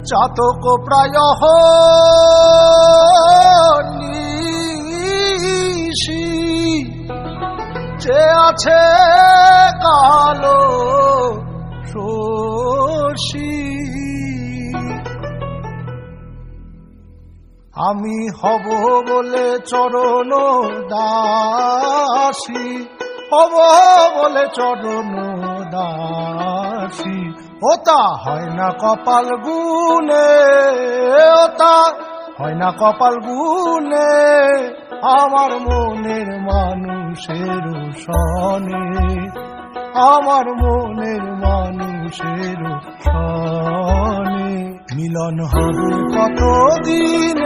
চাতক প্রায় নিশি যে আছে কালো শশী আমি হব বলে চরণ দাসী হব বলে চরণ দাসী ওটা হয় না কপাল গুনে ওটা হয় না কপাল গুনে আমার মনের মানুষের সনে আমার মনের মানুষের সনে মিলন হবে কতদিন